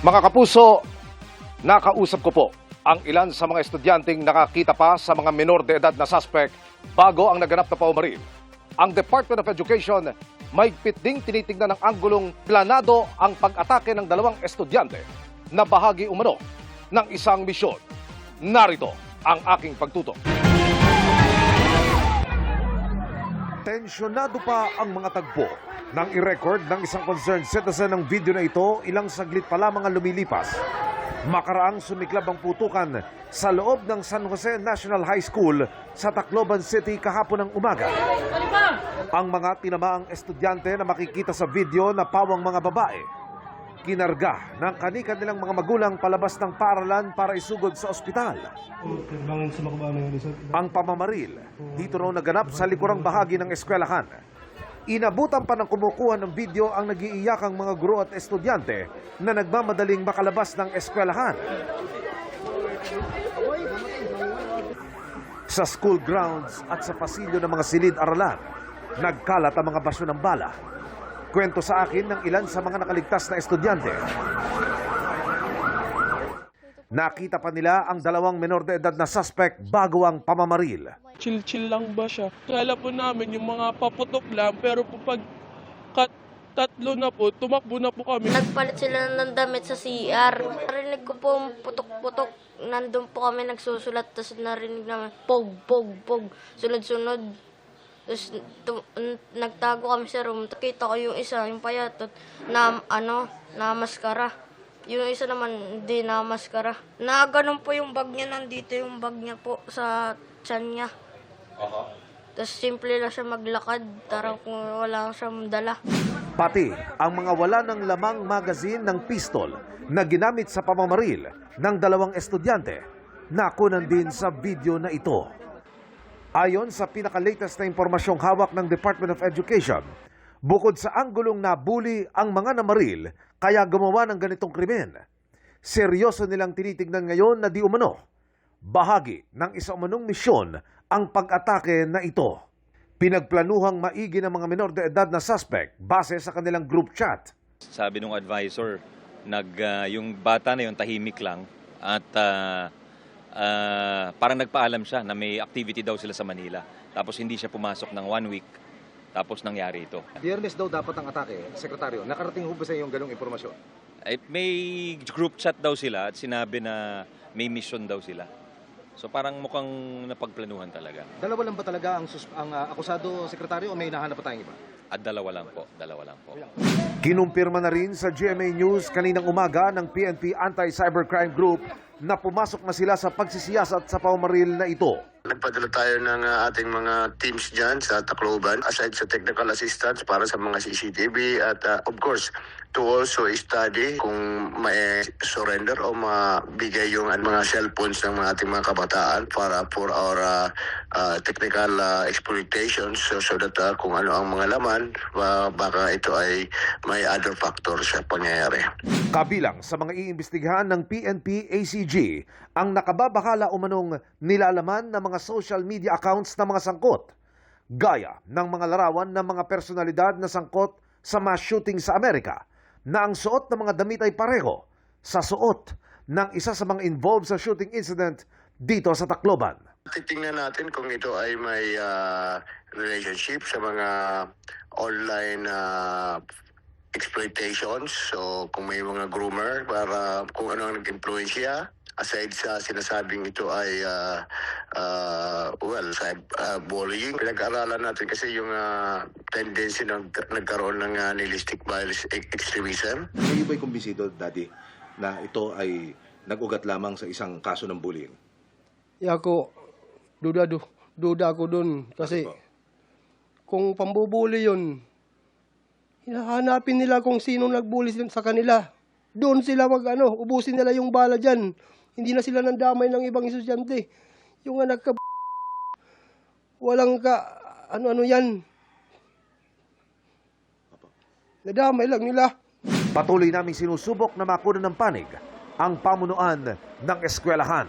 Mga kapuso, nakausap ko po ang ilan sa mga estudyanteng nakakita pa sa mga menor de edad na suspect bago ang naganap na paumaril. Ang Department of Education mahigpit ding tinitingnan ng anggulong planado ang pag-atake ng dalawang estudyante na bahagi umano ng isang misyon. Narito ang aking pagtutok. Tensyonado pa ang mga tagpo nang i-record ng isang concerned citizen ng video na ito ilang saglit pa lamang ang lumilipas. Makaraang sumiklab ang putukan sa loob ng San Jose National High School sa Tacloban City kahapon ng umaga. Ang mga tinamaang estudyante na makikita sa video na pawang mga babae, kinarga ng kani-kanilang mga magulang palabas ng paaralan para isugod sa ospital. Ang pamamaril dito raw naganap sa likurang bahagi ng eskwelahan. Inabutan pa ng kumukuha ng video ang nag-iiyakang mga guro at estudyante na nagmamadaling makalabas ng eskwelahan. Sa school grounds at sa pasilyo ng mga silid-aralan, nagkalat ang mga basyo ng bala. Kwento sa akin ng ilan sa mga nakaligtas na estudyante. Nakita pa nila ang dalawang menor de edad na suspect bago ang pamamaril. Chill-chill lang ba siya? Kala po namin yung mga paputok lang, pero po pag tatlo na po, tumakbo na po kami. Nagpalit sila ng damit sa CR. Narinig ko po yung putok-putok. Nandun po kami nagsusulat, tapos narinig namin, pog, pog, pog, sunod-sunod. Tapos nagtago kami sa room. Kita ko yung isa, yung payatot, na maskara. Yung isa naman, hindi na maskara. Na ganun po yung bag niya, nandito yung bag niya po sa tiyan niya. Tapos simple lang siya maglakad, tarang kung wala siyang dala. Pati ang mga wala ng lamang magazine ng pistol na ginamit sa pamamaril ng dalawang estudyante, nakunan din sa video na ito. Ayon sa pinaka-latest na impormasyong hawak ng Department of Education, bukod sa anggulong nabuli ang mga namaril kaya gumawa ng ganitong krimen, seryoso nilang tinitignan ngayon na di umano bahagi ng isa umanong misyon ang pag-atake na ito. Pinagplanuhang maigi ng mga menor de edad na suspect base sa kanilang group chat. Sabi nung advisor, yung bata na yun tahimik lang at parang nagpaalam siya na may activity daw sila sa Manila. Tapos hindi siya pumasok ng 1 week. Tapos nangyari ito. Biyernes daw dapat ang atake, Sekretaryo. Nakarating ho ba sa yung ganong impormasyon? May group chat daw sila at sinabi na may mission daw sila. So parang mukhang napagplanuhan talaga. Dalawa lang ba talaga ang akusado, Sekretaryo, o may hinahanap pa tayong iba? At dalawa lang po. Kinumpirma na rin sa GMA News kaninang umaga ng PNP Anti-Cybercrime Group na pumasok na sila sa pagsisiyasat sa pamamaril na ito. Nagpadala tayo ng ating mga teams dyan sa Tacloban, aside sa technical assistance para sa mga CCTV at of course, to also study kung may surrender o mabigay yung mga cellphones ng ating mga kabataan para for our technical exploitations so that kung ano ang mga laman, baka ito ay may other factors sa pangyayari. Kabilang sa mga iimbestigahan ng PNP ACG ang nakababahala umanong nilalaman ng mga social media accounts ng mga sangkot, gaya ng mga larawan ng mga personalidad na sangkot sa mass shooting sa Amerika na ang suot ng mga damit ay pareho sa suot ng isa sa mga involved sa shooting incident dito sa Tacloban. Titingnan natin kung ito ay may relationship sa mga online exploitations. So kung may mga groomer para kung ano ang nag-influensya. Aside sa sinasabing ito ay bullying, pinag-aralan natin kasi yung tendency na nagkaroon ng nihilistic violence extremism. Kayo ba'y kumbinsido, Daddy, na ito ay nag-ugat lamang sa isang kaso ng bullying? Ako, duda ako dun. Kasi kung pambubuli yun, hinahanapin nila kung sino nagbuli sa kanila. Doon sila ubusin nila yung bala dyan. Hindi na sila nandamay ng ibang estudyante. Yung anak ka, walang ano yan. Nadamay lang nila. Patuloy naming sinusubok na makunan ng panig ang pamunuan ng eskwelahan.